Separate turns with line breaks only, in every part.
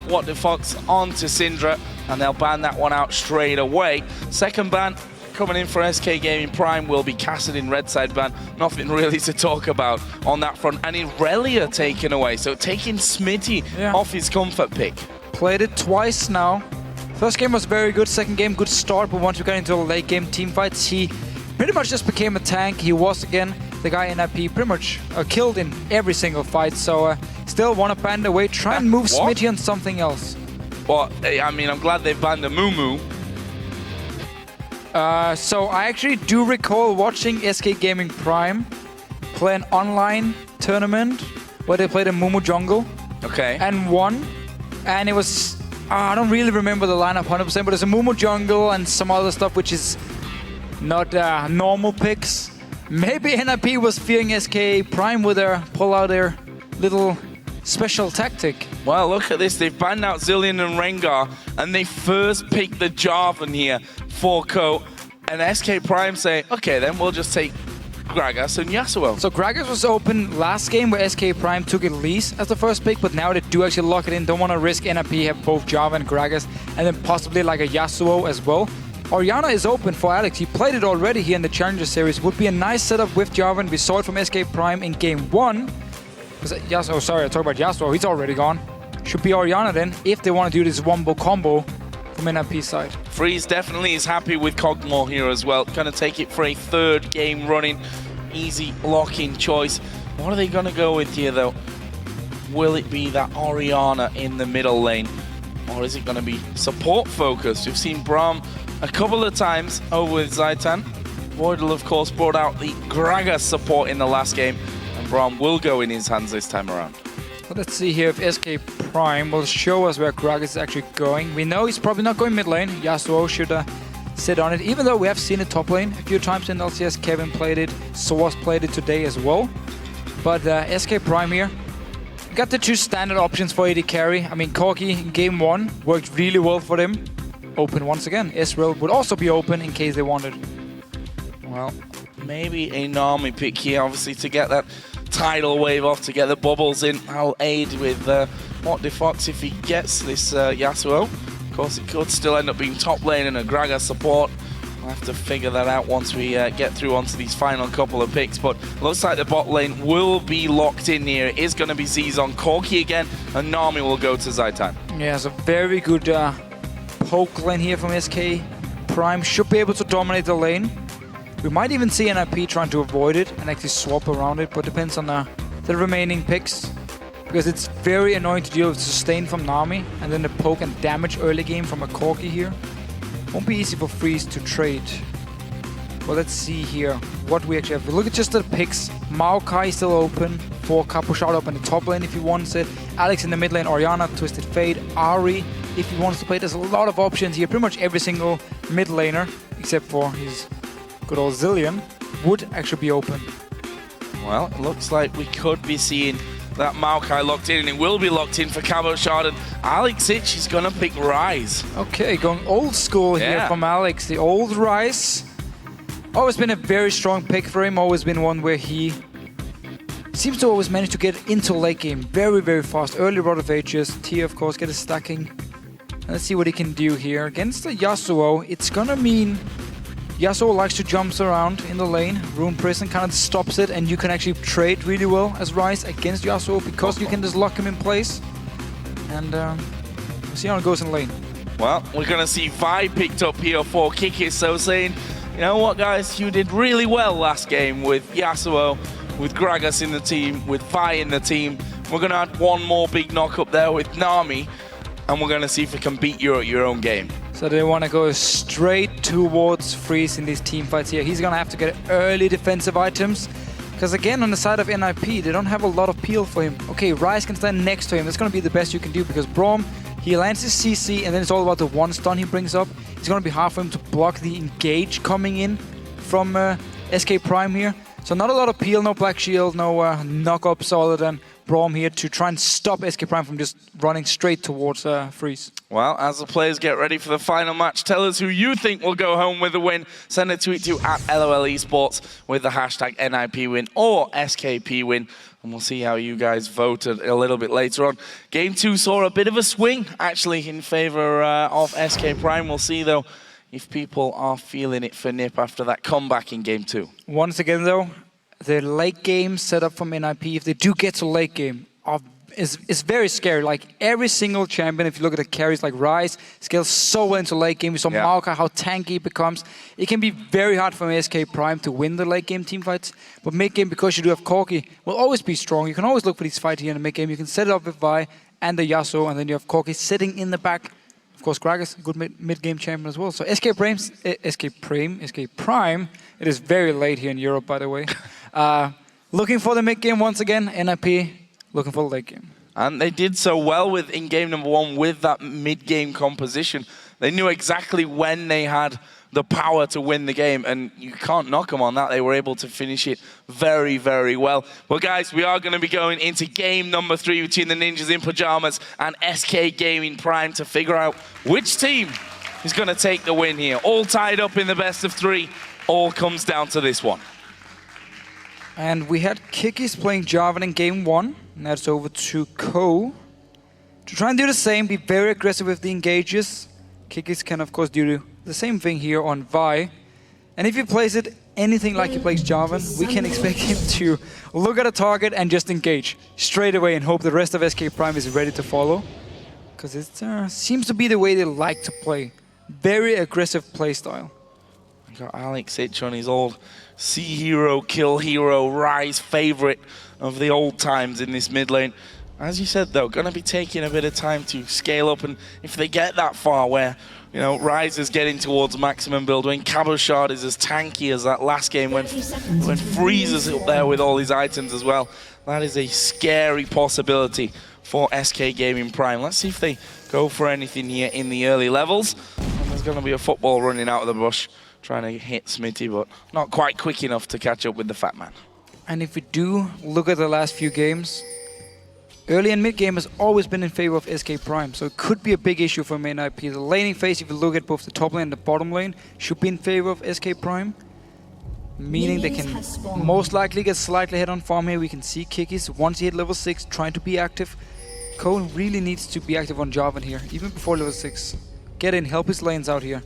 What the Fox onto Syndra, and they'll ban that one out straight away. Second ban coming in for SK Gaming Prime will be Cassidy red side ban. Nothing really to talk about on that front. And Irelia taken away, so taking Smitty off his comfort pick.
Played it twice now. First game was very good, second game good start, but once we got into the late game team fights, he pretty much just became a tank. He was again the guy in IP pretty much killed in every single fight, so still want to ban away, try and move Smitty on something else.
Well, I mean, I'm glad they've banned the Moo.
So I actually do recall watching SK Gaming Prime play an online tournament where they played a Mumu jungle.
Okay.
And won. And it was, I don't really remember the lineup 100%, but it's a Mumu jungle and some other stuff which is not normal picks. Maybe NIP was fearing SK Prime with their pull out their little special tactic.
Well, look at this. They've banned out Zillion and Rengar, and they first picked the Jarvan here for Co. And SK Prime say, okay, then we'll just take Gragas and Yasuo.
So Gragas was open last game where SK Prime took Elise as the first pick, but now they do actually lock it in. Don't want to risk NIP, have both Jarvan and Gragas, and then possibly like a Yasuo as well. Orianna is open for Alex. He played it already here in the Challenger Series. Would be a nice setup with Jarvan. We saw it from SK Prime in game 1. Oh, sorry, I talked about Yasuo. He's already gone. Should be Orianna then, if they want to do this wombo combo from NIP side.
Freeze definitely is happy with Cogmore here as well. Going to take it for a third game running. Easy lock-in choice. What are they going to go with here, though? Will it be that Orianna in the middle lane? Or is it going to be support focused? We've seen Braum a couple of times over with Zaitan. Voidal, of course, brought out the Gragas support in the last game. And Braum will go in his hands this time around.
Well, let's see here if SK Prime will show us where Gragas is actually going. We know he's probably not going mid lane. Yasuo should sit on it, even though we have seen it top lane a few times in LCS. Kevin played it, Source played it today as well. But SK Prime here, got the two standard options for AD carry. I mean, Corki in game 1 worked really well for them. Open once again. Israel would also be open in case they wanted.
Well, maybe a Nami pick here, obviously, to get that tidal wave off, to get the bubbles in. I'll aid with What the Fox if he gets this Yasuo. Of course, it could still end up being top lane and a Gragas support. We'll have to figure that out once we get through onto these final couple of picks. But looks like the bot lane will be locked in here. It is going to be Zizon, Corki again, and Nami will go to Zaitan.
Yeah, it's a very good poke lane here from SK Prime. Should be able to dominate the lane. We might even see NIP trying to avoid it and actually swap around it, but depends on the remaining picks. Because it's very annoying to deal with sustain from Nami, and then the poke and damage early game from a Corki here. Won't be easy for Freeze to trade. Well, let's see here what we actually have. Look at just the picks. Maokai still open. 4K push out up in the top lane if he wants it. Alex in the mid lane. Orianna, Twisted Fate. Ahri if he wants to play. There's a lot of options here. Pretty much every single mid laner, except for his good old Zillion, would actually be open.
Well, it looks like we could be seeing that Maokai locked in, and it will be locked in for Cabo Shard, and Alex Itch is going to pick Rise.
Okay, going old school here from Alex. The old Rise. Always been a very strong pick for him. Always been one where he seems to always manage to get into late game very, very fast. Early Rod of Ages. T, of course, get a stacking. And let's see what he can do here. Against the Yasuo, it's going to mean Yasuo likes to jump around in the lane. Rune Prison kind of stops it, and you can actually trade really well as Rise against Yasuo because you can just lock him in place. And we'll see how it goes in lane.
Well, we're going to see Vi picked up here for Kikis, so saying, you know what, guys, you did really well last game with Yasuo, with Gragas in the team, with Vi in the team. We're going to add one more big knock up there with Nami, and we're going to see if we can beat you at your own game.
So they want to go straight towards Freeze in these team fights here. He's going to have to get early defensive items. Because again, on the side of NIP, they don't have a lot of peel for him. Okay, Rise can stand next to him. That's going to be the best you can do because Braum, he lands his CC and then it's all about the one stun he brings up. It's going to be hard for him to block the engage coming in from SK Prime here. So not a lot of peel, no Black Shield, no knock-up other than Braum here to try and stop SK Prime from just running straight towards Freeze.
Well, as the players get ready for the final match, tell us who you think will go home with the win. Send a tweet to @LOL Esports with the hashtag NIPwin or SKPwin. And we'll see how you guys voted a little bit later on. Game 2 saw a bit of a swing, actually, in favor of SK Prime. We'll see, though, if people are feeling it for NiP after that comeback in Game 2.
Once again, though, the late game setup from NIP, if they do get to late game, is very scary. Like, every single champion, if you look at the carries like Ryze, scales so well into late game. We saw Maokai, how tanky it becomes. It can be very hard for SK Prime to win the late game team fights. But mid game, because you do have Corki, will always be strong. You can always look for these fights here in the mid game. You can set it up with Vi and the Yasuo, and then you have Corki sitting in the back. Of course, Gragas, a good mid game champion as well. So SK Prime, it is very late here in Europe, by the way. Looking for the mid game once again. NIP looking for the late game.
And they did so well in game number 1 with that mid-game composition. They knew exactly when they had the power to win the game, and you can't knock them on that. They were able to finish it very, very well. Well, guys, we are going to be going into game number 3 between the Ninjas in Pyjamas and SK Gaming Prime to figure out which team is going to take the win here. All tied up in the best of 3. All comes down to this one.
And we had Kikis playing Jarvan in game 1. Now it's over to Ko to try and do the same, be very aggressive with the engages. Kikis can, of course, do the same thing here on Vi. And if he plays it anything like he plays Jarvan, we can expect him to look at a target and just engage straight away and hope the rest of SK Prime is ready to follow. Because it seems to be the way they like to play. Very aggressive playstyle.
Got Alex Itch on his old C hero, kill hero, Ryze favorite of the old times in this mid lane. As you said, though, going to be taking a bit of time to scale up, and if they get that far where, you know, Ryze is getting towards maximum build, when Cabochard is as tanky as that last game, when Freeze is up there with all his items as well, that is a scary possibility for SK Gaming Prime. Let's see if they go for anything here in the early levels. And there's going to be a football running out of the bush, trying to hit Smitty, but not quite quick enough to catch up with the fat man.
And if we do look at the last few games, early and mid game has always been in favor of SK Prime, so it could be a big issue for main IP. The laning phase, if you look at both the top lane and the bottom lane, should be in favor of SK Prime, meaning they can most likely get slightly ahead on farm here. We can see Kikis, once he hit level 6, trying to be active. Ko really needs to be active on Jarvan here, even before level 6. Get in, help his lanes out here.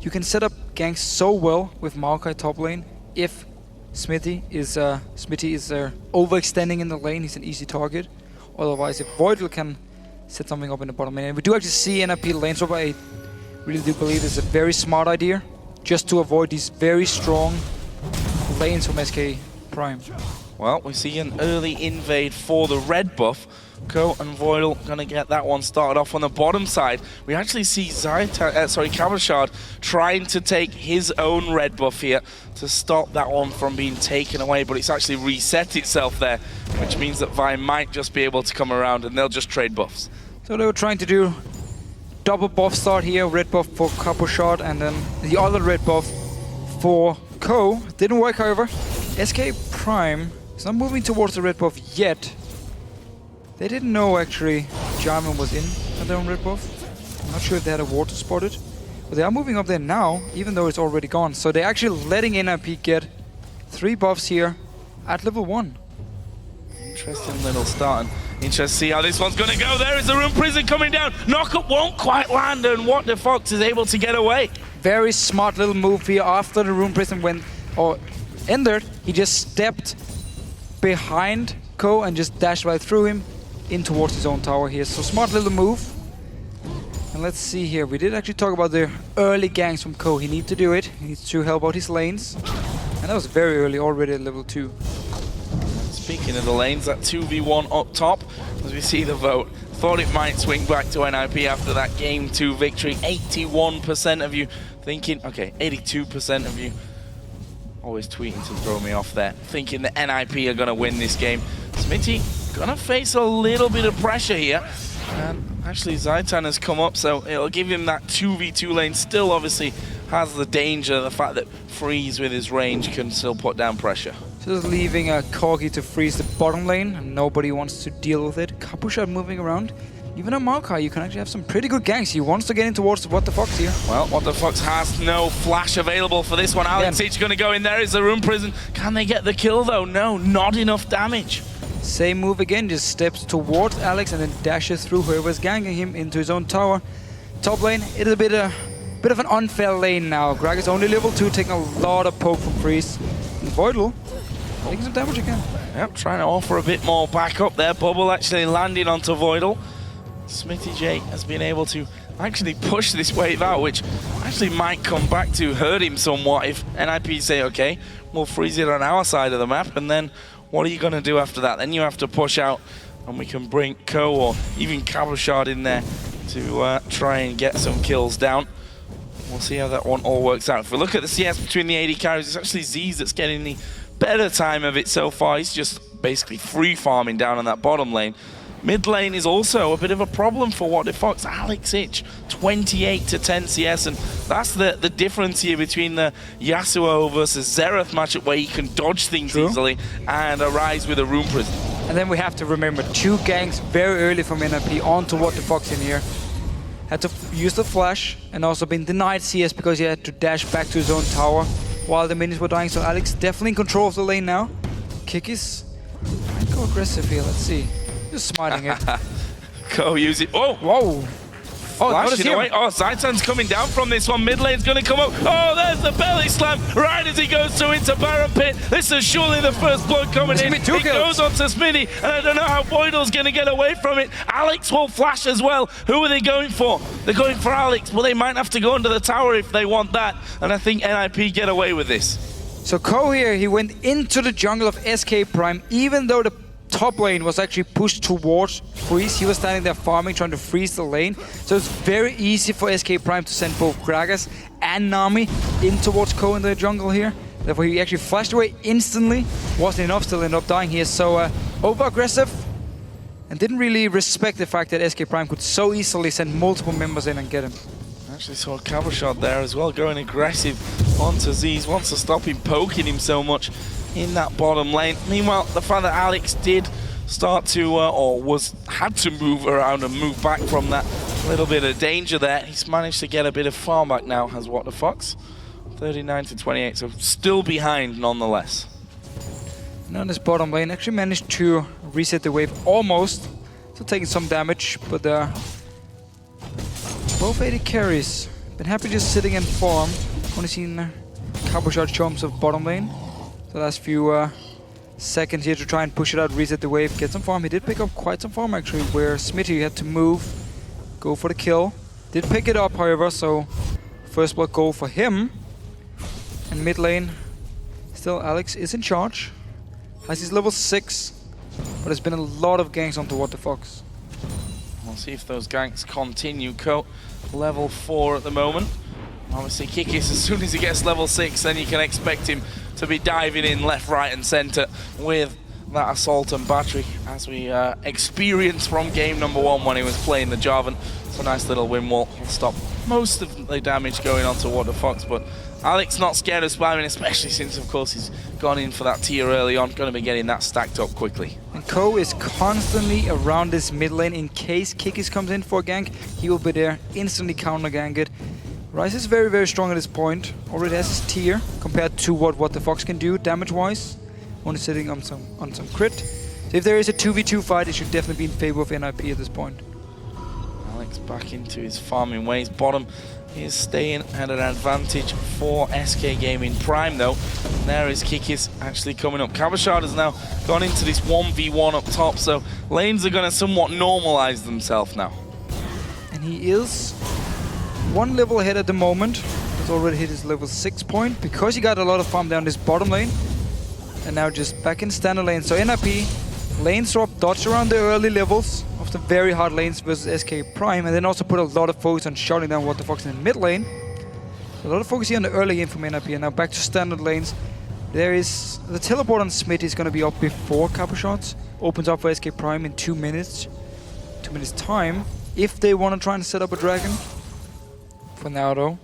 You can set up ganks so well with Maokai top lane if Smitty is overextending in the lane. He's an easy target. Otherwise, if Voidal can set something up in the bottom lane. And we do actually see NIP lane swap. I really do believe it's a very smart idea, just to avoid these very strong lanes from SK Prime.
Well, we see an early invade for the red buff. Ko and Voidal gonna get that one started off on the bottom side. We actually see Cabochard trying to take his own red buff here to stop that one from being taken away, but it's actually reset itself there, which means that Vi might just be able to come around and they'll just trade buffs.
So they were trying to do double buff start here, red buff for Cabochard and then the other red buff for Ko. Didn't work, however. SK Prime is not moving towards the red buff yet. They didn't know, actually, Jarvan was in their own red buff. I'm not sure if they had a ward to spot it. But they are moving up there now, even though it's already gone. So they're actually letting NIP get 3 buffs here at level 1.
Interesting little start. And interesting to see how this one's going to go. There is the Rune Prison coming down. Knockup won't quite land, and What the Fox is able to get away.
Very smart little move here after the Rune Prison ended. He just stepped behind Ko and just dashed right through him in towards his own tower here. So smart little move. And let's see here. We did actually talk about the early ganks from Ko. He needs to do it. He needs to help out his lanes. And that was very early, already at level 2.
Speaking of the lanes, that 2v1 up top, as we see the vote. Thought it might swing back to NIP after that game 2 victory. 81% of you thinking, okay, 82% of you, always tweeting to throw me off there, thinking that NIP are going to win this game. Smitty gonna face a little bit of pressure here, and actually Zaitan has come up, so it'll give him that 2v2 lane. Still obviously has the danger, the fact that Freeze with his range can still put down pressure.
Just leaving a Corgi to freeze the bottom lane, and nobody wants to deal with it. Capuchat moving around. Even on Maokai, you can actually have some pretty good ganks. He wants to get in towards What the Fox here.
Well, What the Fox has no flash available for this one. Alex H going to go in there. Is the Rune Prison. Can they get the kill though? No, not enough damage.
Same move again, just steps towards Alex and then dashes through whoever's ganking him into his own tower. Top lane, it is a bit of an unfair lane now. Gragas only level 2, taking a lot of poke from Freeze. And Voidal taking some damage again.
Yep, trying to offer a bit more backup there. Bubble actually landing onto Voidal. Smithy J has been able to actually push this wave out, which actually might come back to hurt him somewhat if NIP say, okay, we'll freeze it on our side of the map, and then what are you going to do after that? Then you have to push out, and we can bring Ko or even Cabochard in there to try and get some kills down. We'll see how that one all works out. If we look at the CS between the AD carries, it's actually Z's that's getting the better time of it so far. He's just basically free farming down on that bottom lane. Mid lane is also a bit of a problem for What the Fox. Alex Itch, 28 to 10 CS, and that's the difference here between the Yasuo versus Xerath matchup, where he can dodge things easily and arise with a Rune Prison.
And then we have to remember 2 ganks very early from NIP onto What the Fox in here. Had to use the flash and also been denied CS because he had to dash back to his own tower while the minions were dying. So Alex definitely in control of the lane now. Kikis might go aggressive here, let's see. Just smiting it.
Go use it. Oh,
whoa. Oh,
flashing away. Oh, Zaitan's coming down from this one. Mid lane's going to come up. Oh, there's the belly slam right as he goes through into Baron Pit. This is surely the first blood coming in. He goes on to Smitty, and I don't know how Voidal's going to get away from it. Alex will flash as well. Who are they going for? They're going for Alex. Well, they might have to go under the tower if they want that, and I think NIP get away with this.
So Ko here, he went into the jungle of SK Prime, even though the top lane was actually pushed towards Freeze. He was standing there farming, trying to freeze the lane. So it's very easy for SK Prime to send both Gragas and Nami in towards Ko in the jungle here. Therefore he actually flashed away instantly. Wasn't enough, still ended up dying here. So over-aggressive and didn't really respect the fact that SK Prime could so easily send multiple members in and get him.
Actually saw a Cabochard there as well, going aggressive onto Z's. Wants to stop him poking him so much in that bottom lane. Meanwhile, the fact that Alex did start to, had to move around and move back from that little bit of danger there, he's managed to get a bit of farm back now, has What the Fox. 39 to 28, so still behind nonetheless.
Now this bottom lane actually managed to reset the wave almost. Still taking some damage, but both AD carries. Been happy just sitting in farm. Only seen Cabochard show himself bottom lane. The last few seconds here to try and push it out, reset the wave, get some farm. He did pick up quite some farm actually, where Smitty had to move, go for the kill. Did pick it up, however, so first blood goal for him. And mid lane, still Alex is in charge. Has his level 6, but there's been a lot of ganks onto What the Fox.
We'll see if those ganks continue. Ko, level 4 at the moment. Obviously Kikis, as soon as he gets level 6, then you can expect him to be diving in left, right and centre with that assault and battery, as we experienced from game number 1 when he was playing the Jarvan. It's a nice little wind wall. Will stop most of the damage going on to What the Fox, but Alex not scared of spamming, especially since, of course, he's gone in for that tier early on. Going to be getting that stacked up quickly.
And Ko is constantly around this mid lane in case Kikis comes in for a gank. He will be there, instantly counter gank it. Ryze is very, very strong at this point. Already has his tier compared to what the Fox can do damage-wise. Only sitting on some crit. So if there is a 2v2 fight, it should definitely be in favor of NIP at this point.
Alex back into his farming ways. Bottom is staying at an advantage for SK Gaming Prime though. And there is Kikis actually coming up. Cabochard has now gone into this 1v1 up top, so lanes are going to somewhat normalize themselves now.
And he is 1 level ahead at the moment. He's already hit his level 6 point because he got a lot of farm down this bottom lane. And now just back in standard lane. So NIP, lane swap, dodge around the early levels of the very hard lanes versus SK Prime, and then also put a lot of focus on shutting down What the Fox in the mid lane. So a lot of focus here on the early game from NIP, and now back to standard lanes. There is the teleport on Smith is going to be up before Cabochard. Opens up for SK Prime in 2 minutes. 2 minutes time, if they want to try and set up a dragon. For now though,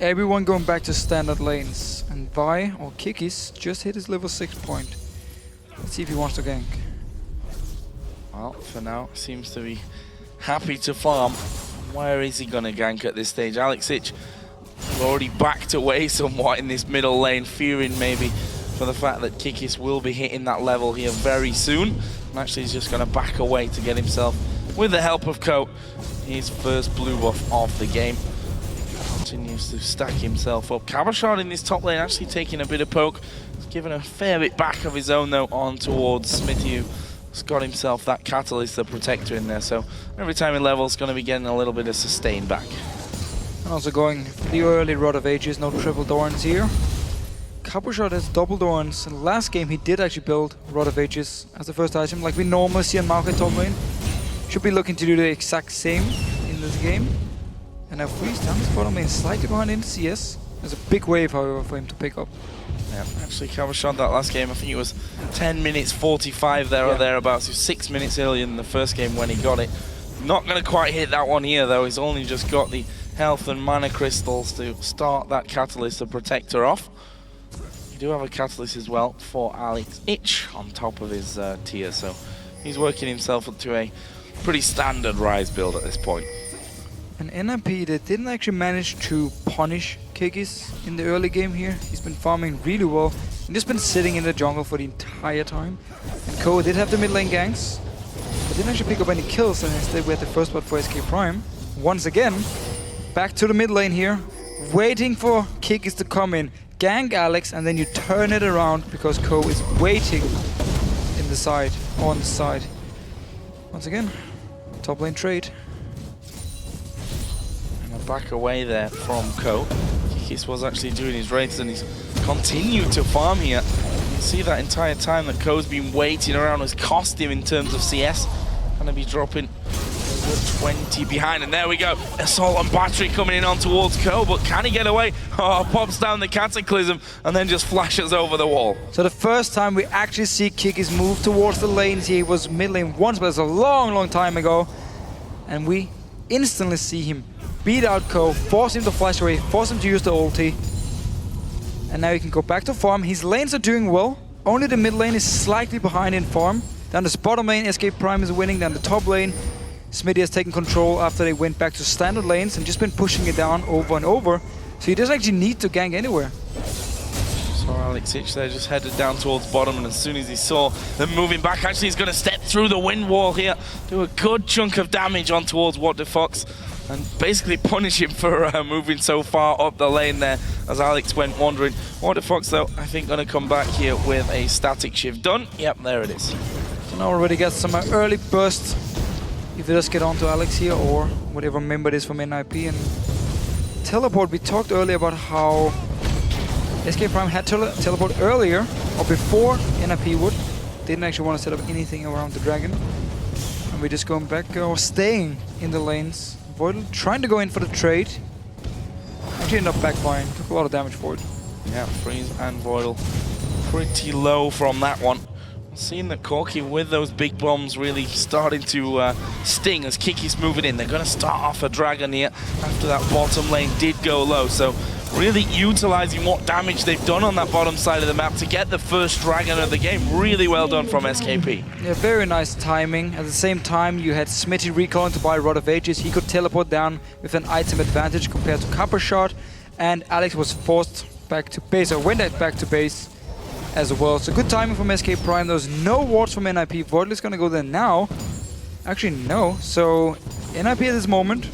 Everyone going back to standard lanes. And Vi, or Kikis, just hit his level 6 point. Let's see if he wants to gank.
Well, for now, seems to be happy to farm. Where is he going to gank at this stage? Alexic already backed away somewhat in this middle lane, fearing maybe for the fact that Kikis will be hitting that level here very soon. And actually he's just going to back away to get himself, with the help of Coat, his first blue buff of the game. Continues to stack himself up. Cabochard in this top lane actually taking a bit of poke. He's given a fair bit back of his own though on towards Smithy, who's got himself that Catalyst, the Protector in there. So every time he levels, going to be getting a little bit of sustain back.
And also going for the early Rod of Ages, no triple Dorns here. Cabochard has double Dorns, and last game he did actually build Rod of Ages as the first item, like we normally see on Maokai top lane. Should be looking to do the exact same in this game. And now Freeze down his bottom lane, slightly behind in CS. There's a big wave, however, for him to pick up.
Yeah, actually Cabochard that last game, I think it was 10 minutes 45 there or thereabouts. He was 6 minutes earlier than the first game when he got it. Not going to quite hit that one here though. He's only just got the health and mana crystals to start that Catalyst, the Protector off. You do have a Catalyst as well for Alexic on top of his tier, so he's working himself up to a pretty standard Rise build at this point.
And NIP, they didn't actually manage to punish Kikis in the early game here. He's been farming really well and just been sitting in the jungle for the entire time. And Ko did have the mid lane ganks, but didn't actually pick up any kills, and instead we had the first blood for SK Prime. Once again, back to the mid lane here, waiting for Kikis to come in, gank Alex, and then you turn it around because Ko is waiting in the side, on the side. Once again, top lane trade.
Back away there from Ko. Kikis was actually doing his raids and he's continued to farm here. You can see that entire time that Ko's been waiting around has cost him in terms of CS. Gonna be dropping 20 behind, and there we go. Assault and Battery coming in on towards Ko, but can he get away? Oh, pops down the Cataclysm and then just flashes over the wall.
So the first time we actually see Kikis move towards the lanes, he was mid lane once, but it's a long time ago. And we instantly see him beat out Ko, force him to flash away, force him to use the ulti. And now he can go back to farm. His lanes are doing well. Only the mid lane is slightly behind in farm. Down the bottom lane, SK Prime is winning. Down the top lane, Smitty has taken control after they went back to standard lanes and just been pushing it down over and over. So he doesn't actually need to gank anywhere.
So Alexic there just headed down towards bottom, and as soon as he saw them moving back, actually he's going to step through the wind wall here, do a good chunk of damage on towards What the Fox, and basically punish him for moving so far up the lane there as Alex went wandering. What the Fox though, I think going to come back here with a static shift done. Yep, there it is.
So now already got some early bursts. If it does get onto Alex here, or whatever member it is from NIP. And teleport, we talked earlier about how SK Prime had teleport earlier, or before NIP would. Didn't actually want to set up anything around the dragon. And we're just going back, or staying in the lanes. VODS trying to go in for the trade. Actually ended up backfiring, took a lot of damage for it.
Yeah, Freeze and VODS pretty low from that one. Seeing that Corki with those big bombs really starting to sting as Kiki's moving in. They're going to start off a dragon here after that bottom lane did go low. So really utilizing what damage they've done on that bottom side of the map to get the first dragon of the game. Really well done from SKP.
Yeah, very nice timing. At the same time, you had Smitty recalling to buy Rod of Ages. He could teleport down with an item advantage compared to Cabochard. And Alex was forced back to base, or went back to base as well. So good timing from SK Prime. There's no wards from NIP. VODS is going to go there now. Actually, no. So NIP at this moment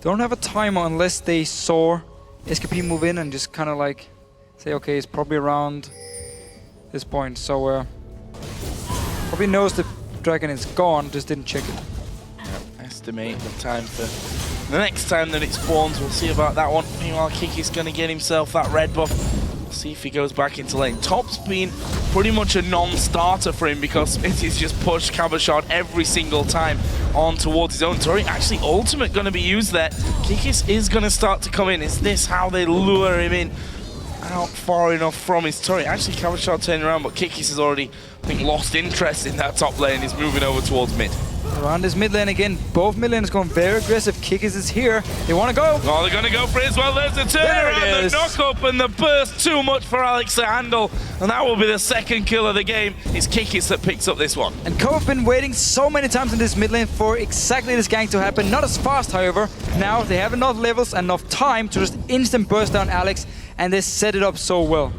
don't have a timer unless they saw SKP move in and just kind of like say, okay, it's probably around this point. So probably knows the dragon is gone, just didn't check it.
Estimate the time for the next time that it spawns. We'll see about that one. Meanwhile, Kiki's going to get himself that red buff. See if he goes back into lane. Top's been pretty much a non-starter for him because Smitty's just pushed Cabochard every single time on towards his own turret. Actually, ultimate going to be used there. Kikis is going to start to come in. Is this how they lure him in? Out far enough from his turret. Actually, Cabochard turning around, but Kikis has already, I think, lost interest in that top lane. He's moving over towards mid.
Around this mid lane again. Both mid lanes going very aggressive. Kikis is here. They want to go.
Oh, they're going to go for it as well. There's the turnaround, the knock up, and the burst. Too much for Alex to handle. And that will be the second kill of the game. It's Kikis that picks up this one.
And Co have been waiting so many times in this mid lane for exactly this gank to happen. Not as fast, however. Now they have enough levels and enough time to just instant burst down Alex. And they set it up so well.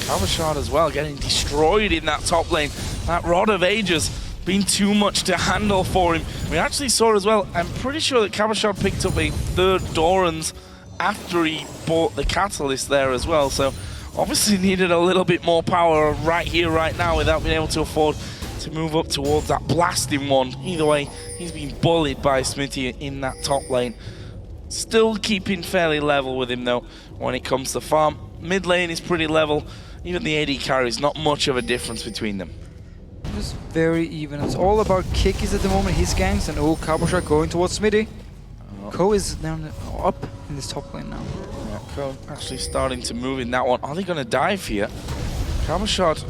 Cabochard as well, getting destroyed in that top lane. That Rod of Ages been too much to handle for him. We actually saw as well, I'm pretty sure that Cabochard picked up a third Doran's after he bought the Catalyst there as well. So obviously needed a little bit more power right here, right now, without being able to afford to move up towards that blasting one. Either way, he's been bullied by Smitty in that top lane. Still keeping fairly level with him though when it comes to farm. Mid lane is pretty level. Even the AD carries, not much of a difference between them.
Just very even. It's all about Kikis at the moment, his ganks, and Cabochard going towards Smitty. Co is down up in this top lane now.
Yeah, Co actually starting to move in that one. Are they going to dive here? Cabochard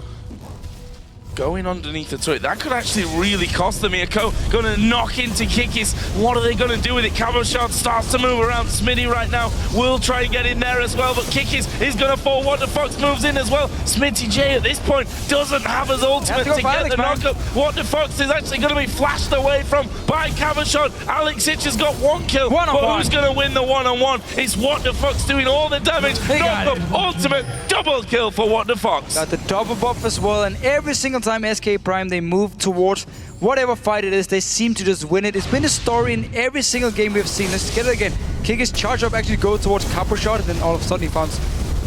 going underneath the turret. That could actually really cost them here. Co going to knock into Kikis. What are they going to do with it? Cabochard starts to move around. Smitty right now will try and get in there as well, but Kikis is going to fall. What the Fox moves in as well. Smitty J at this point doesn't have his ultimate to get the knockup. What the Fox is actually going to be flashed away from by Cabochard. Alex Hitch has got one kill, but who's going to win the one-on-one? It's What the Fox doing all the damage. Knockup, ultimate, double kill for What the Fox.
Got the double buff as well, and every single time SK Prime they move towards whatever fight it is, they seem to just win it. It's been a story in every single game we've seen. Let's get it again. Kikis charge up, actually go towards Cabochard, and then all of a sudden he finds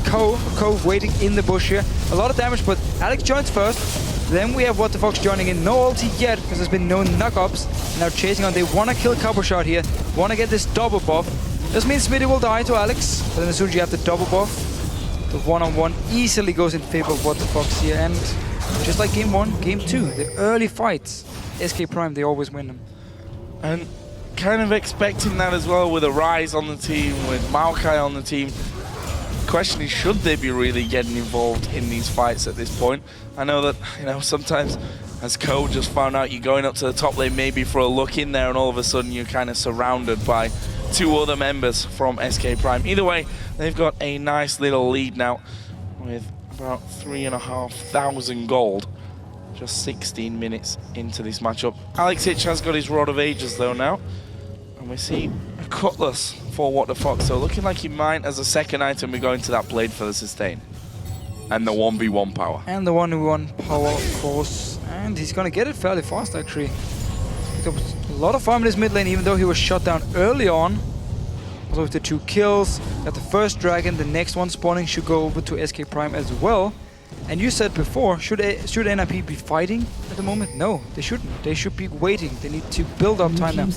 Co waiting in the bush here. A lot of damage, but Alex joins first. Then we have What the Fox joining in. No ulti yet, because there's been no knockups. Now chasing on. They want to kill Cabochard here. Want to get this double buff. This means Smitty will die to Alex. But then as soon as you have the double buff, the one-on-one easily goes in favor of What the Fox here. And just like game 1, game 2, the early fights, SK Prime, they always win them.
And kind of expecting that as well with a Rise on the team, with Maokai on the team. The question is, should they be really getting involved in these fights at this point? I know that, you know, sometimes, as Co just found out, you're going up to the top lane maybe for a look in there, and all of a sudden you're kind of surrounded by 2 other members from SK Prime. Either way, they've got a nice little lead now with about 3,500 gold. Just 16 minutes into this matchup. Alex Hitch has got his Rod of Ages though now. And we see a Cutlass for What the Fox. So looking like he might, as a second item, be going to that Blade for the sustain. And the 1v1 power.
And the 1v1 power, of course. And he's going to get it fairly fast, actually. There was a lot of farm in his mid lane, even though he was shot down early on. Also with the 2 kills, got the first dragon, the next one spawning should go over to SK Prime as well. And you said before, should NIP be fighting at the moment? No, they shouldn't. They should be waiting. They need to build up time now.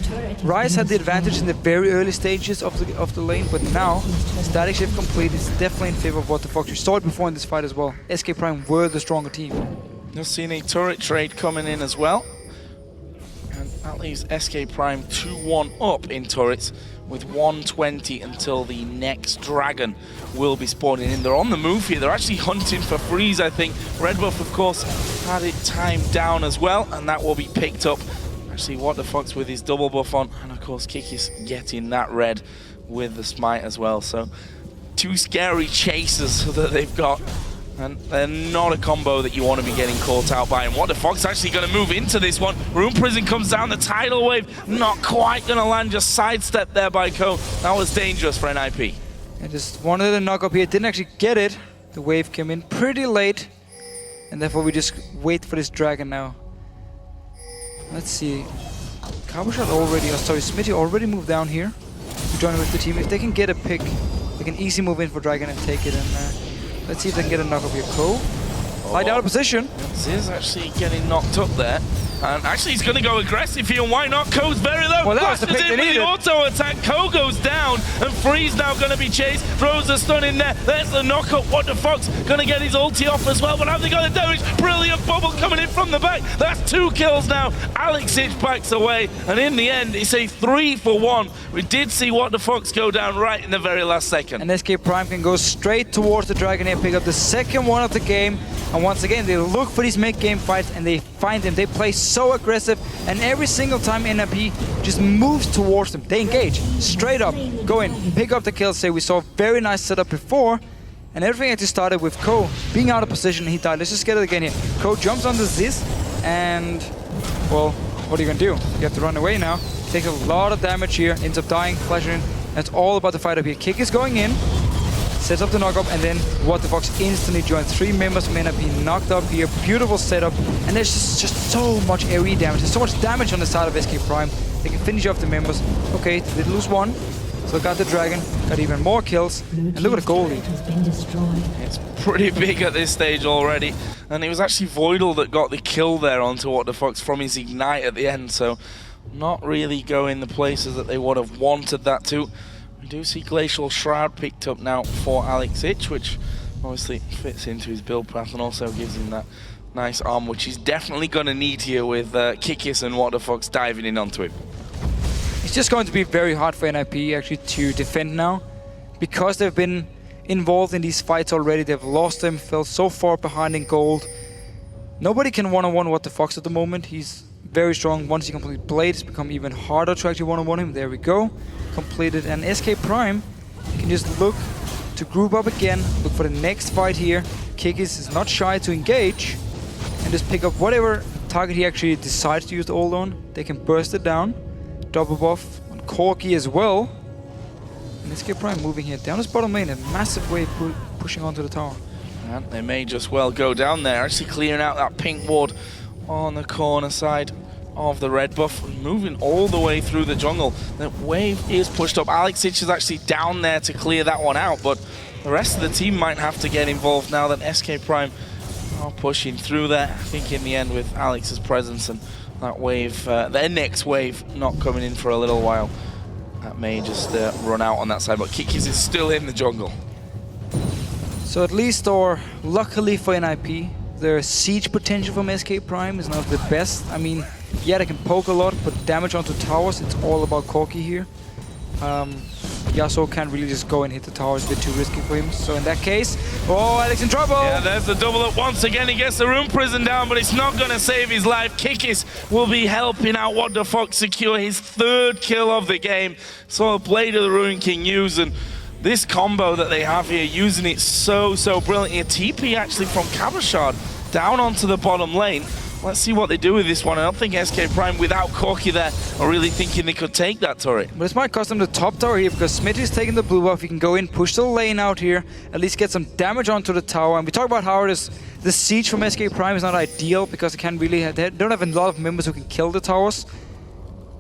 Rise had the advantage in the very early stages of the lane, but now, static shift complete is definitely in favor of What the Fox. You saw it before in this fight as well. SK Prime were the stronger team.
You've seen a turret trade coming in as well. And that leaves SK Prime 2-1 up in turrets, with 120 until the next dragon will be spawning in. They're on the move here. They're actually hunting for freeze, I think. Red Buff, of course, had it timed down as well, and that will be picked up. Actually, What the Fox with his double buff on, and of course Kikis getting that red with the smite as well. So 2 scary chasers that they've got. And they're not a combo that you want to be getting caught out by. And What the Fox actually going to move into this one. Rune Prison comes down, the tidal wave not quite going to land, just sidestep there by Co. That was dangerous for NIP.
And just wanted a knock up here, didn't actually get it. The wave came in pretty late. And therefore we just wait for this dragon now. Let's see. Cabochard already, Smitty already moved down here to join with the team. If they can get a pick, they can easily move in for dragon and take it. And let's see if they can get a knock up here. Co. Light out of position.
Ziz actually getting knocked up there. And actually he's going to go aggressive here, and why not? Co's very low.
Well, that was the pick they needed.
The auto attack. Co goes down. and Freeze now going to be chased. Throws the stun in there. There's the knockup. What the Fox going to get his ulti off as well, but have they got the damage? Brilliant bubble coming in from the back. That's 2 kills now. Alex Ich backs away, and in the end, it's a 3-for-1. We did see What the Fox go down right in the very last second.
And SK Prime can go straight towards the Dragon here, pick up the second one of the game. And once again, they look for these mid-game fights and they find them. They play so aggressive, and every single time NIP just moves towards them, they engage straight up, go in, pick up the kills. Say we saw a very nice setup before, and everything actually started with Ko being out of position. He died. Let's just get it again here. Ko jumps onto this, and well, what are you gonna do? You have to run away now. Takes a lot of damage here, ends up dying, flashing in. That's all about the fight up here. Kick is going in, sets up the knockup, and then What the Fox instantly joins. 3 members from NIP knocked up here. Beautiful setup, and there's just so much AoE damage. There's so much damage on the side of SK Prime. They can finish off the members. Okay, they did lose 1. So got the Dragon, got even more kills, and look at the goal lead.
It's pretty big at this stage already, and it was actually Voidal that got the kill there onto What the Fox from his Ignite at the end, so not really going the places that they would have wanted that to. We do see Glacial Shroud picked up now for Alex Ich, which obviously fits into his build path and also gives him that nice arm, which he's definitely going to need here with Kikis and What the Fox diving in onto him.
It's just going to be very hard for NIP actually to defend now, because they've been involved in these fights already. They've lost them, fell so far behind in gold. Nobody can one-on-one What the Fox at the moment. He's very strong. Once he completes Blade, it's become even harder to actually one-on-one him. There we go, completed. And SK Prime can just look to group up again, look for the next fight here. Kikis is not shy to engage and just pick up whatever target he actually decides to use the ult on. They can burst it down. Double buff on Corki as well. And SK Prime moving here down his bottom lane, a massive wave pushing onto the tower.
And they may just well go down there, actually clearing out that pink ward on the corner side of the red buff, moving all the way through the jungle. The wave is pushed up. Alex Ich is actually down there to clear that one out, but the rest of the team might have to get involved now that SK Prime are pushing through there. I think in the end with Alex's presence and that wave, their next wave not coming in for a little while, that may just run out on that side, but Kikis is still in the jungle.
So at least, or luckily for NIP, their siege potential from SK Prime is not the best. I mean, yeah, they can poke a lot, but damage onto towers, it's all about Corki here. Yasuo can't really just go and hit the towers, a bit too risky for him. So in that case, oh, Alex in trouble!
Yeah, there's the double up once again. He gets the Rune Prison down, but it's not going to save his life. Kikis will be helping out What the Fox secure his 3rd kill of the game. So a Blade of the Ruin King use, and this combo that they have here, using it so brilliantly. A TP actually from Cabashard down onto the bottom lane. Let's see what they do with this one. I don't think SK Prime, without Corki there, are really thinking they could take that turret.
But this might cost them the top tower here, because Smitty is taking the blue buff. He can go in, push the lane out here, at least get some damage onto the tower. And we talk about how the siege from SK Prime is not ideal, because they can't really they don't have a lot of members who can kill the towers.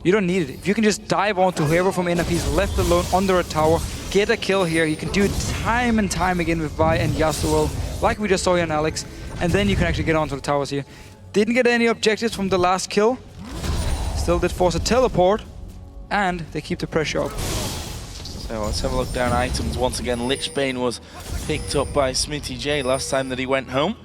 You don't need it. If you can just dive onto whoever from NIP is left alone under a tower, get a kill here. You can do it time and time again with Vi and Yasuo, like we just saw here on Alex, and then you can actually get onto the towers here. Didn't get any objectives from the last kill. Still did force a teleport, and they keep the pressure up.
So let's have a look down items. Once again, Lichbane was picked up by Smitty J last time that he went home.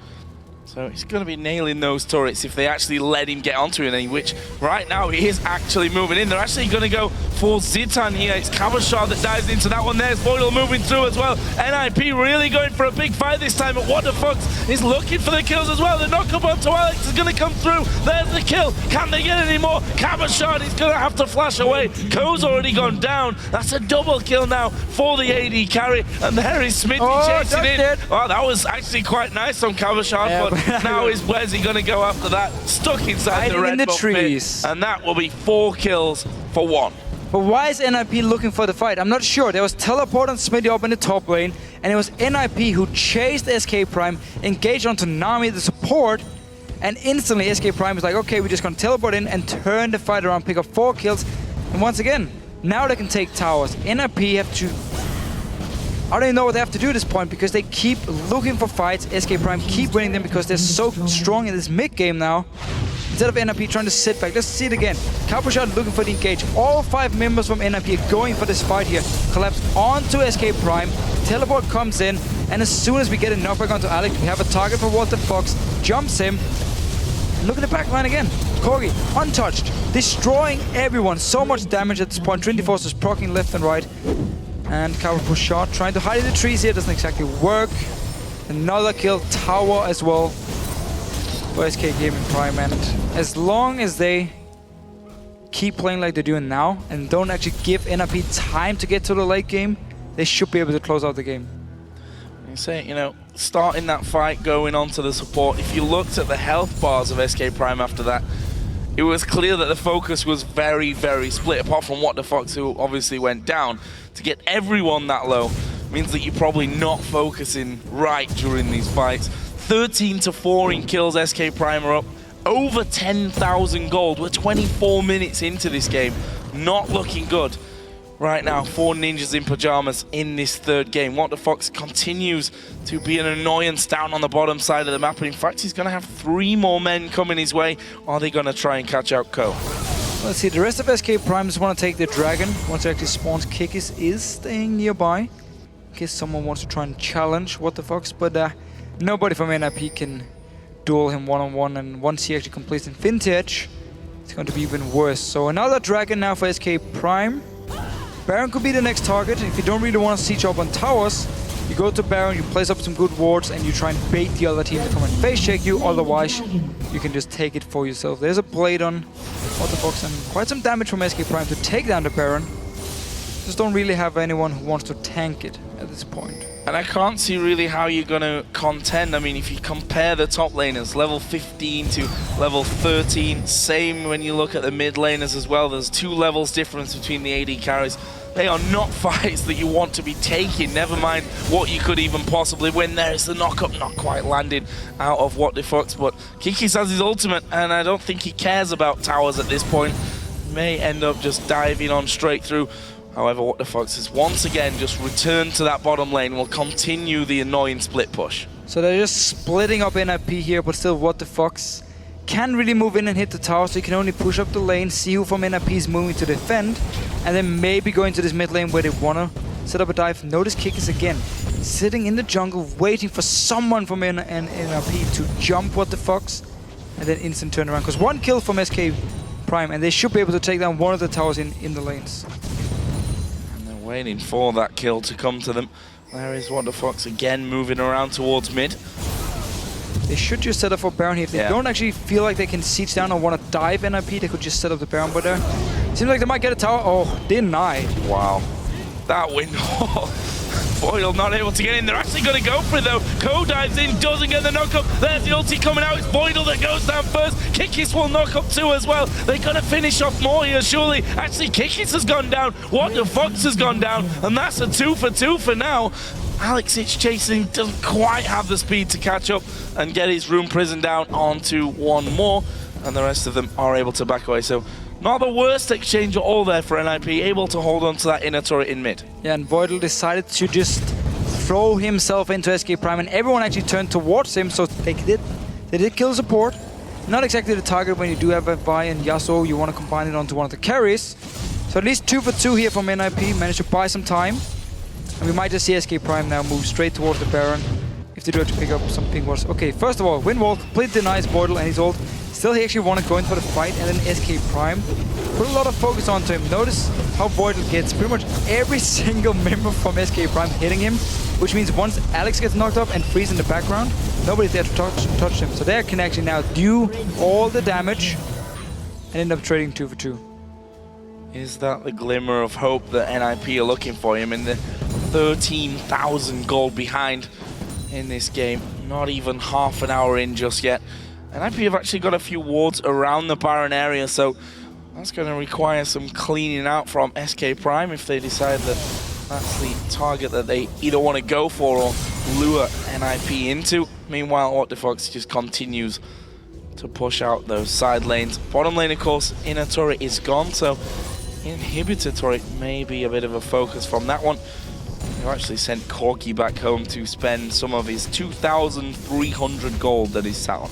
So he's going to be nailing those turrets if they actually let him get onto it, which right now he is actually moving in. They're actually going to go for Zitan here. It's Cabashard that dives into that one. There's Voidal moving through as well. NIP really going for a big fight this time, but What the Fox is looking for the kills as well. The knockup onto Alex is going to come through. There's the kill. Can they get any more? Cabashard is going to have to flash away. Ko's already gone down. That's a double kill now for the AD carry, and there is Smitty chasing in. Oh, that was actually quite nice from Cabashard, but now where's he going to go after that? Stuck inside the red trees. And that will be 4 kills for 1.
But why is NIP looking for the fight? I'm not sure. There was teleport on Smitty up in the top lane, and it was NIP who chased SK Prime, engaged onto Nami, the support, and instantly SK Prime is like, okay, we're just going to teleport in and turn the fight around, pick up 4 kills. And once again, now they can take towers. NIP have to... I don't even know what they have to do at this point, because they keep looking for fights. SK Prime keep winning them because they're so strong in this mid game now. instead of NIP trying to sit back. Let's see it again. Capuchon looking for the engage. All 5 members from NIP are going for this fight here. Collapse onto SK Prime. Teleport comes in, and as soon as we get a knockback onto Alex, we have a target for What the Fox. Jumps him. Look at the backline again. Corgi, untouched. Destroying everyone. So much damage at this point. Trinity Force is proccing left and right. And Capuchon shot, trying to hide in the trees here. Doesn't exactly work. Another kill. Tower as well for SK Gaming Prime. And as long as they keep playing like they're doing now and don't actually give NIP time to get to the late game, they should be able to close out the game.
You say, you know, starting that fight, going on to the support, if you looked at the health bars of SK Prime after that, it was clear that the focus was very, very split, apart from What the Fox, who obviously went down. To get everyone that low means that you're probably not focusing right during these fights. 13-4 in kills, SK Prime are up. Over 10,000 gold. We're 24 minutes into this game. Not looking good right now. 4 ninjas in pajamas in this third game. What the Fox continues to be an annoyance down on the bottom side of the map. And in fact, he's going to have 3 more men coming his way. Are they going to try and catch out Ko?
Let's see, the rest of SK Prime just want to take the dragon. Once it actually spawns, Kikis is staying nearby. In case someone wants to try and challenge What the Fox. But nobody from NIP can duel him one-on-one. And once he actually completes in Vintage, it's going to be even worse. So another dragon now for SK Prime. Baron could be the next target. If you don't really want to siege up on towers, you go to Baron, you place up some good wards, and you try and bait the other team to come and face check you. Otherwise, you can just take it for yourself. There's a blade on What the Fox and quite some damage from SK Prime to take down the Baron. Just don't really have anyone who wants to tank it at this point.
And I can't see really how you're going to contend. I mean, if you compare the top laners, level 15 to level 13, same when you look at the mid laners as well. There's 2 levels difference between the AD carries. They are not fights that you want to be taking, never mind what you could even possibly win. There's the knock-up, not quite landed out of What the Fox, but Kikis has his ultimate, and I don't think he cares about towers at this point. May end up just diving on straight through. However, What the Fox has once again just returned to that bottom lane and will continue the annoying split push.
So they're just splitting up NIP here, but still What the Fox can really move in and hit the tower, so you can only push up the lane, see who from NIP is moving to defend, and then maybe go into this mid lane where they want to set up a dive. Notice Kikis again, sitting in the jungle, waiting for someone from NIP to jump What the Fox, and then instant turnaround. Because 1 kill from SK Prime, and they should be able to take down one of the towers in the lanes.
Waiting for that kill to come to them. There is What the Fox again moving around towards mid.
They should just set up for Baron here. If they don't actually feel like they can siege down or want to dive NIP, they could just set up the Baron. But seems like they might get a tower. Oh, denied.
Wow. That wind wall. Foil not able to get in. They're actually going to go for it though. Ko dives in, doesn't get the knock-up. There's the ulti coming out. It's Voidal that goes down first. Kikis will knock up too as well. They're going to finish off more here, surely. Actually, Kikis has gone down. What the Fox has gone down. And that's a 2 for 2 for now. Alex it's chasing, doesn't quite have the speed to catch up and get his Rune Prison down onto 1 more. And the rest of them are able to back away. So not the worst exchange at all there for NIP, able to hold on to that inner turret in mid.
Yeah, and Voidal decided to just throw himself into SK Prime, and everyone actually turned towards him, so they did kill support. Not exactly the target when you do have a Vi and Yasuo, you want to combine it onto one of the carries. So at least 2 for 2 here from NIP, managed to buy some time. And we might just see SK Prime now move straight towards the Baron, if they do have to pick up some ping wards. Okay, first of all, Wind Wall completely denies Voidal and his ult. Still, he actually wanted to go in for the fight, and then SK Prime put a lot of focus onto him. Notice how Voidal gets pretty much every single member from SK Prime hitting him, which means once Alex gets knocked up and frees in the background, nobody's there to touch him. So they can actually now do all the damage and end up trading 2 for 2.
Is that the glimmer of hope that NIP are looking for him in the 13,000 gold behind in this game? Not even half an hour in just yet. NIP have actually got a few wards around the Baron area, so that's going to require some cleaning out from SK Prime if they decide that that's the target that they either want to go for or lure NIP into. Meanwhile, What the Fox just continues to push out those side lanes. Bottom lane, of course, inner turret is gone, so inhibitor turret may be a bit of a focus from that one. They've actually sent Corki back home to spend some of his 2,300 gold that he's sat on.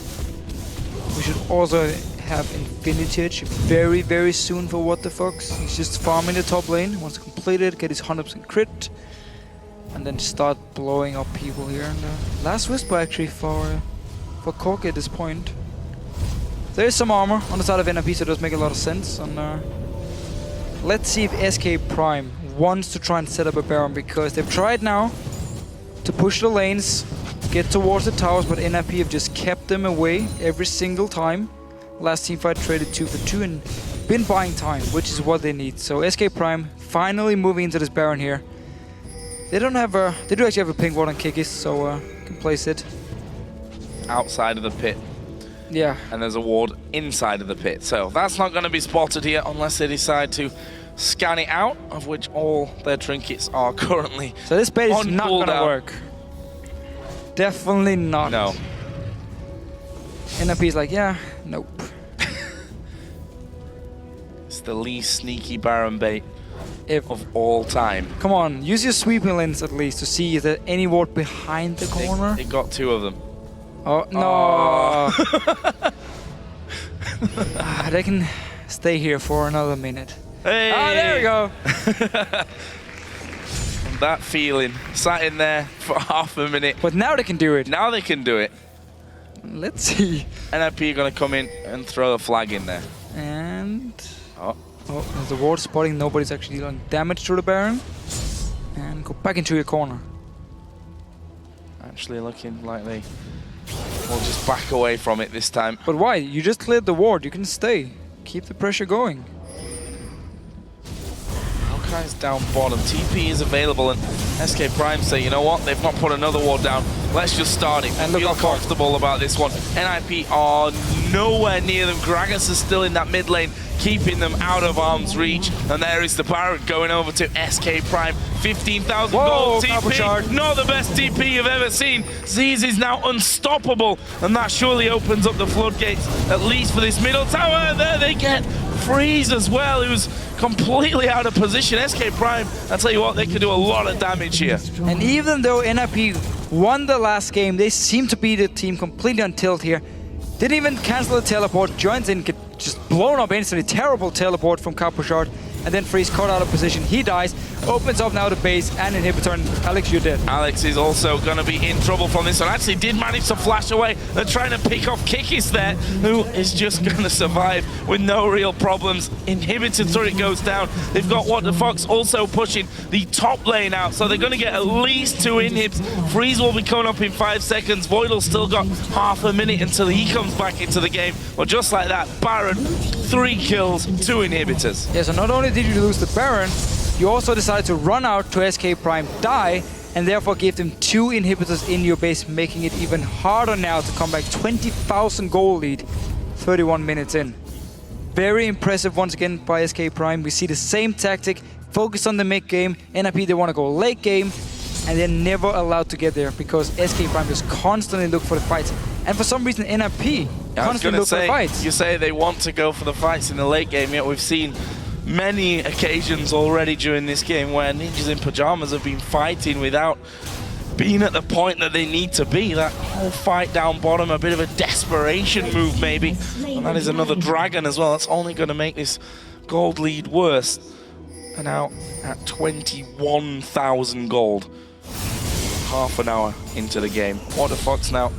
We should also have Infinity Edge very, very soon for What the Fox. He's just farming the top lane, wants to complete it, get his 100% crit, and then start blowing up people here. And last whisper actually for Corki at this point. There is some armor on the side of NIP, so it does make a lot of sense. And let's see if SK Prime wants to try and set up a Baron, because they've tried now to push the lanes, get towards the towers, but NIP have just kept them away every single time. Last teamfight traded 2 for 2 and been buying time, which is what they need. So SK Prime finally moving into this Baron here. They don't have a, they do actually have a pink ward on Kikis, so can place it
outside of the pit.
Yeah.
And there's a ward inside of the pit. So that's not going to be spotted here unless they decide to scan it out, of which all their trinkets are currently
so this bait is
on
not going to
cooldown.
work. Definitely not.
No.
NIP is like, yeah, nope.
It's the least sneaky Baron bait
If,
of all time.
come on, use your sweeping lens at least to see if there's any ward behind the corner.
They got 2 of them.
Oh, no.
Oh.
They can stay here for another minute.
Hey!
Ah, there we go.
That feeling. Sat in there for half a minute.
But now they can do it.
Now they can do it.
Let's see.
NIP are going to come in and throw a flag in there.
And...
Oh.
oh, there's a ward spotting. Nobody's actually dealing damage to the Baron. And go back into your corner.
Actually looking like they will just back away from it this time.
But why? You just cleared the ward. You can stay. Keep the pressure going.
Maokai's down bottom. TP is available, and SK Prime say, you know what? They've not put another ward down. Let's just start it.
And
Feel
look how
comfortable about this one. NIP are nowhere near them. Gragas is still in that mid lane, keeping them out of arm's reach. And there is the Baron going over to SK Prime. 15,000 gold TP. Not the best TP you've ever seen. Z's is now unstoppable, and that surely opens up the floodgates, at least for this middle tower. There they get Freeze as well, who's completely out of position. SK Prime, I'll tell you what, they can do a lot of damage here.
And even though NIP won the last game, they seem to be the team completely on tilt here. Didn't even cancel the teleport. Joins in, get just blown up instantly. Terrible teleport from Capuchard. And then Freeze caught out of position. He dies. Opens up now the base and inhibitor. And Alex, you're dead.
Alex is also going to be in trouble from this one. Actually did manage to flash away. They're trying to pick off Kikis there, who is just going to survive with no real problems. Inhibitor turret goes down. They've got What the Fox also pushing the top lane out, so they're going to get at least 2 inhibs. Freeze will be coming up in 5 seconds. Voidal's still got half a minute until he comes back into the game. But just like that, Baron, 3 kills, 2 inhibitors.
Yeah, so not only did you lose the Baron, you also decided to run out to SK Prime, die, and therefore give them 2 inhibitors in your base, making it even harder now to come back. 20,000 gold lead, 31 minutes in. Very impressive once again by SK Prime. We see the same tactic, focus on the mid game. NIP, they want to go late game, and they're never allowed to get there because SK Prime just constantly look for the fights. And for some reason, NIP constantly look for the fights.
You say they want to go for the fights in the late game, yet we've seen many occasions already during this game where Ninjas in Pyjamas have been fighting without being at the point that they need to be. That whole fight down bottom, a bit of a desperation move maybe. And that is another dragon as well. That's only going to make this gold lead worse. And now at 21,000 gold. Half an hour into the game. What the Fox now?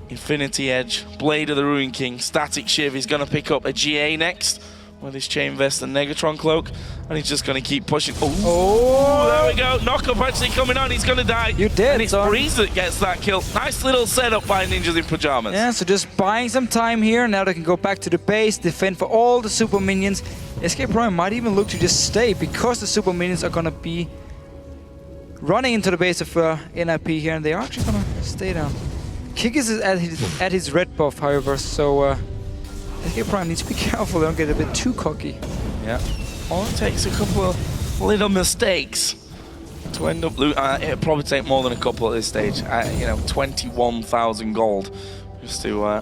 Infinity Edge, Blade of the Ruin King, Static Shiv. He's going to pick up a GA next with his Chain Vest and Negatron Cloak, and he's just going to keep pushing. Oh, there we go. Knockup actually coming on. He's going to die.
You did,
and it's Breeze that gets that kill. Nice little setup by Ninjas in Pyjamas.
Yeah, so just buying some time here. Now they can go back to the base, defend for all the super minions. SK Prime might even look to just stay because the super minions are going to be running into the base of NIP here, and they are actually going to stay down. Kikis is at his red buff, however, so SK Prime needs to be careful they don't get a bit too cocky.
Yeah. All it takes a couple of little mistakes to end up losing. It'll probably take more than a couple at this stage. You know, 21,000 gold just to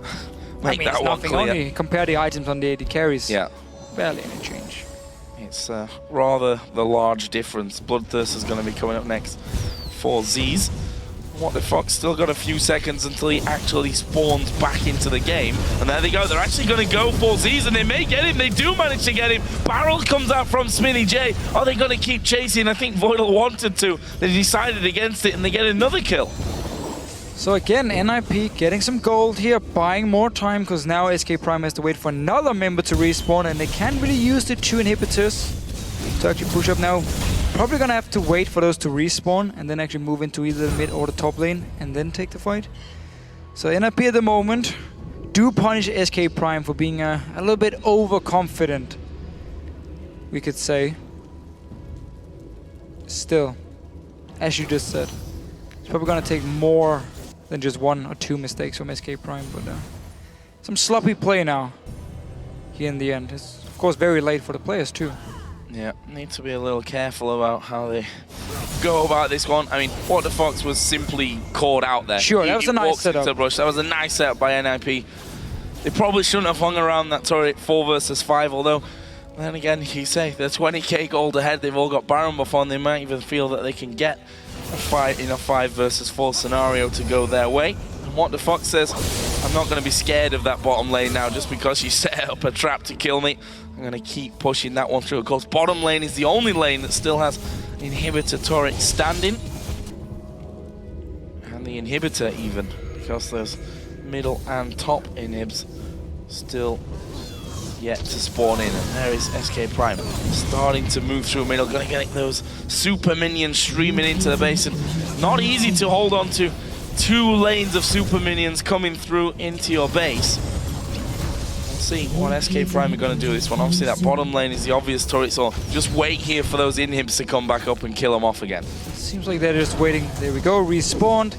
make that one
nothing.
clear.
Only compare the items on the AD carries.
Yeah.
Barely any change.
It's rather the large difference. Bloodthirst is going to be coming up next for Z's. What the Fox still got a few seconds until he actually spawns back into the game. And there they go. They're actually going to go for Z's, and they may get him. They do manage to get him. Barrel comes out from Smitty J. Are they going to keep chasing? I think VODS wanted to. They decided against it, and they get another kill.
So again, NIP getting some gold here, buying more time, because now SK Prime has to wait for another member to respawn, and they can't really use the 2 inhibitors to actually push up now. Probably gonna have to wait for those to respawn and then actually move into either the mid or the top lane and then take the fight. So NIP at the moment do punish SK Prime for being a little bit overconfident, we could say. Still, as you just said, it's probably gonna take more than just 1 or 2 mistakes from SK Prime, but some sloppy play now here in the end. It's of course very late for the players too.
Yeah, need to be a little careful about how they go about this one. I mean, What the Fox was simply caught out there.
Sure, that was a nice setup.
That was a nice setup by NIP. They probably shouldn't have hung around that turret 4 versus 5, although, then again, you say, they're 20k gold ahead, they've all got Baron buff on, they might even feel that they can get a fight in a 5 versus 4 scenario to go their way. And What the Fox says, I'm not going to be scared of that bottom lane now just because you set up a trap to kill me. I'm going to keep pushing that one through. Of course, bottom lane is the only lane that still has inhibitor turret standing. And the inhibitor even, because there's middle and top inhibs still yet to spawn in. And there is SK Prime starting to move through middle, going to get those super minions streaming into the base. And not easy to hold on to 2 lanes of super minions coming through into your base. See what SK Prime are going to do this one. Obviously that bottom lane is the obvious turret, so just wait here for those inhibs to come back up and kill them off again.
Seems like they're just waiting. There we go, respawned.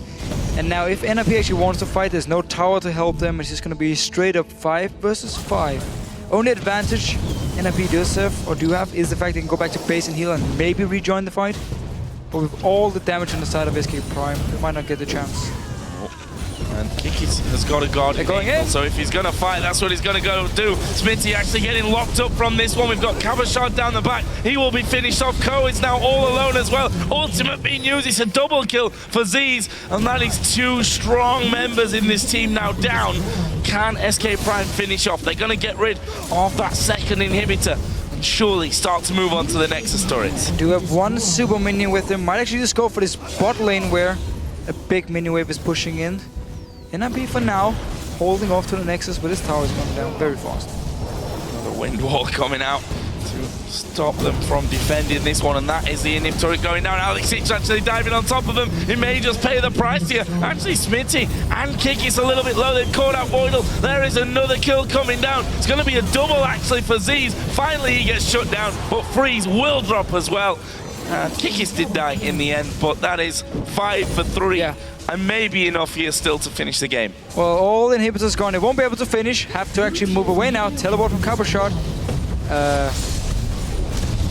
And now if NIP actually wants to fight, there's no tower to help them. It's just going to be straight up 5 versus 5. Only advantage NIP does have, or do have, is the fact they can go back to base and heal and maybe rejoin the fight. But with all the damage on the side of SK Prime, they might not get the chance.
And Kikis has got a guard in, so if he's going to fight, that's what he's going to go do. Smitty actually getting locked up from this one. We've got Cabashard down the back. He will be finished off. Ko is now all alone as well. Ultimate being used. It's a double kill for Z's, and that is 2 strong members in this team now down. Can SK Prime finish off? They're going to get rid of that second inhibitor and surely start to move on to the Nexus turrets.
Do have 1 super minion with them. Might actually just go for this bot lane where a big minion wave is pushing in. NIP for now, holding off to the Nexus, but his tower is coming down very fast.
Another wind wall coming out to stop them from defending this one, and that is the inhib turret going down. Alex Hitch actually diving on top of him. He may just pay the price here. Actually, Smitty and Kikis a little bit low. They've caught out VODS. There is another kill coming down. It's going to be a double actually for Z's. Finally, he gets shut down, but Freeze will drop as well. Kikis did die in the end, but that is 5 for 3.
Yeah.
And maybe enough here still to finish the game.
Well, all inhibitors gone. They won't be able to finish. Have to actually move away now. Teleport from Cabashard.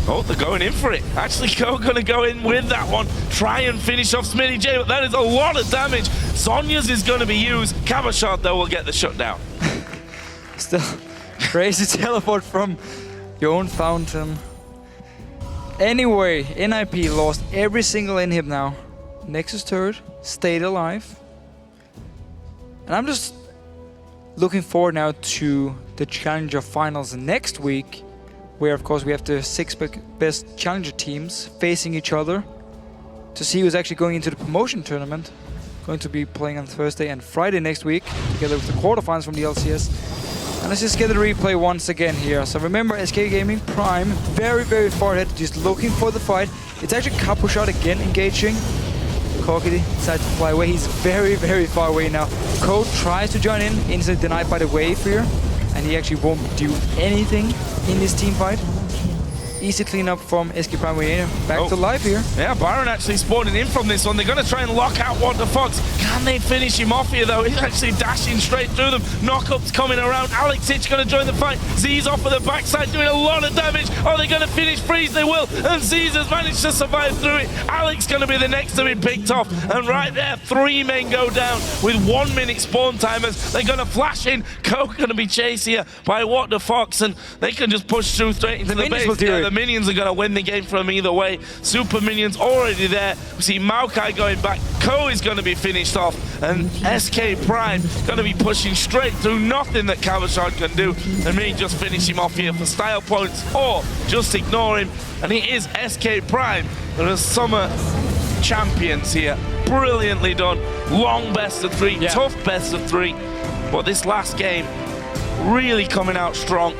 Oh, they're going in for it. Actually, Ko going to go in with that one. Try and finish off Smitty J, but that is a lot of damage. Sonya's is going to be used. Cabashard, though, will get the shutdown.
Still, crazy teleport from your own fountain. Anyway, NIP lost every single inhib now. Nexus turret stayed alive. And I'm just looking forward now to the Challenger Finals next week, where of course we have the 6 best Challenger teams facing each other to see who's actually going into the promotion tournament. Going to be playing on Thursday and Friday next week, together with the quarterfinals from the LCS. And let's just get the replay once again here. So remember, SK Gaming Prime, very, very far ahead, just looking for the fight. It's actually Capushot again engaging. Corky decides to fly away. He's very, very far away now. Code tries to join in, instantly denied by the wave here. And he actually won't do anything in this team fight. Easy cleanup from SK Prime. Back to life here.
Yeah, Byron actually spawning in from this one. They're going to try and lock out What the Fox. Can they finish him off here, though? He's actually dashing straight through them. Knockups coming around. Alex Hitch going to join the fight. Z's off of the backside, doing a lot of damage. Are they going to finish Freeze? They will. And Z's has managed to survive through it. Alex going to be the next to be picked off. And right there, 3 men go down with 1 minute spawn timers. They're going to flash in. Coke going to be chased here by What the Fox. And they can just push through straight into the base.
Will do it.
The Minions are going to win the game from either way. Super Minions already there. We see Maokai going back. Ko is going to be finished off. And SK Prime going to be pushing straight through. Nothing that Cabochard can do. And may just finish him off here for style points or just ignore him. And it is SK Prime that are summer champions here. Brilliantly done. Long best of 3, tough best of 3. But this last game really coming out strong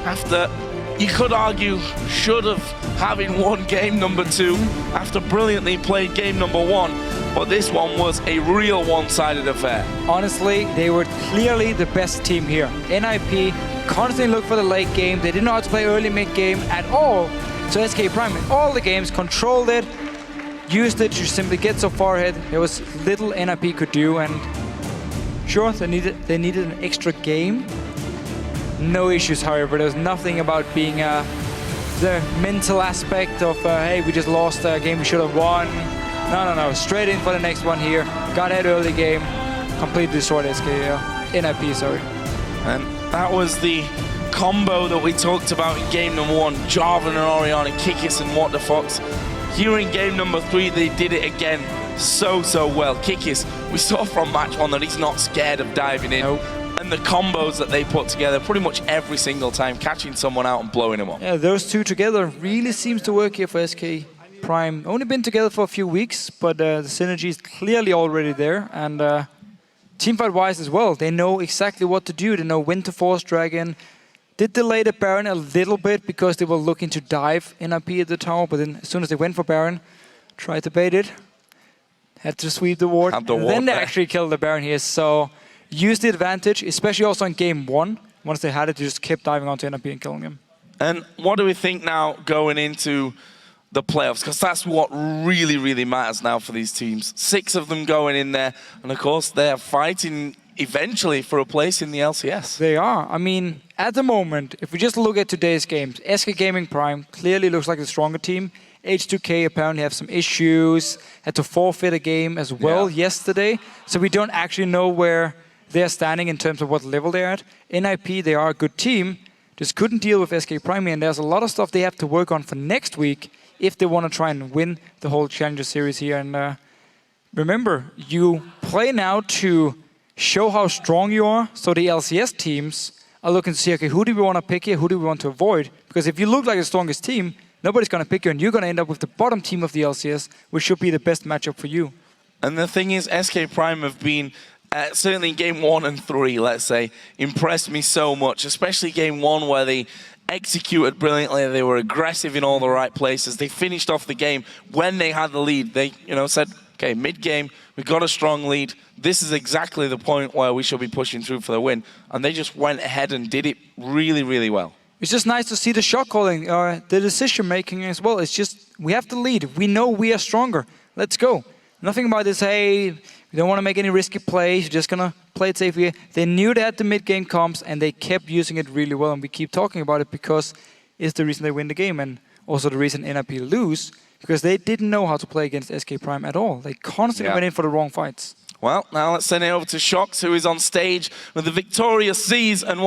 after, you could argue, should have having won game number 2 after brilliantly played game number 1. But this one was a real one-sided affair.
Honestly, they were clearly the best team here. NIP constantly looked for the late game. They didn't know how to play early mid-game at all. So SK Prime in all the games controlled it, used it to simply get so far ahead. There was little NIP could do, and sure, they needed an extra game. No issues, however. There was nothing about being the mental aspect of, hey, we just lost a game we should have won. No. Straight in for the next one here. Got ahead early game. Completely destroyed NIP, sorry.
And that was the combo that we talked about in game number 1. Jarvan and Orion and Kikis and What the Fox. Here in game number 3, they did it again so well. Kikis, we saw from match 1 that he's not scared of diving in.
Nope.
And the combos that they put together pretty much every single time, catching someone out and blowing him up.
Yeah, those two together really seems to work here for SK Prime. Only been together for a few weeks, but the synergy is clearly already there. And teamfight-wise as well, they know exactly what to do. They know when to force Dragon. Did delay the Baron a little bit because they were looking to dive NIP at the tower, but then as soon as they went for Baron, tried to bait it, had to sweep the ward, and then they actually killed the Baron here. So use the advantage, especially also in game 1. Once they had it, they just kept diving onto NIP and killing him.
And what do we think now going into the playoffs? Because that's what really matters now for these teams. 6 of them going in there, and of course they're fighting eventually for a place in the LCS.
They are. I mean, at the moment, if we just look at today's games, SK Gaming Prime clearly looks like the stronger team. H2K apparently have some issues, had to forfeit a game as well yesterday. So we don't actually know where they're standing in terms of what level they're at. NIP, they are a good team, just couldn't deal with SK Prime, and there's a lot of stuff they have to work on for next week if they want to try and win the whole Challenger Series here. And remember, you play now to show how strong you are, so the LCS teams are looking to see, okay, who do we want to pick here, who do we want to avoid? Because if you look like the strongest team, nobody's going to pick you, and you're going to end up with the bottom team of the LCS, which should be the best matchup for you.
And the thing is, SK Prime have been, certainly in game 1 and 3, let's say, impressed me so much, especially game 1 where they executed brilliantly. They were aggressive in all the right places. They finished off the game when they had the lead. They, said, okay, mid-game, we got a strong lead. This is exactly the point where we should be pushing through for the win. And they just went ahead and did it really well.
It's just nice to see the shot calling, the decision making as well. It's just, we have to lead. We know we are stronger. Let's go. Nothing about this, hey, we don't want to make any risky plays. You're just going to play it safe here. They knew they had the mid-game comps, and they kept using it really well. And we keep talking about it because it's the reason they win the game, and also the reason NIP lose, because they didn't know how to play against SK Prime at all. They constantly went in for the wrong fights.
Well, now let's send it over to Shox, who is on stage with the Victoria Seas and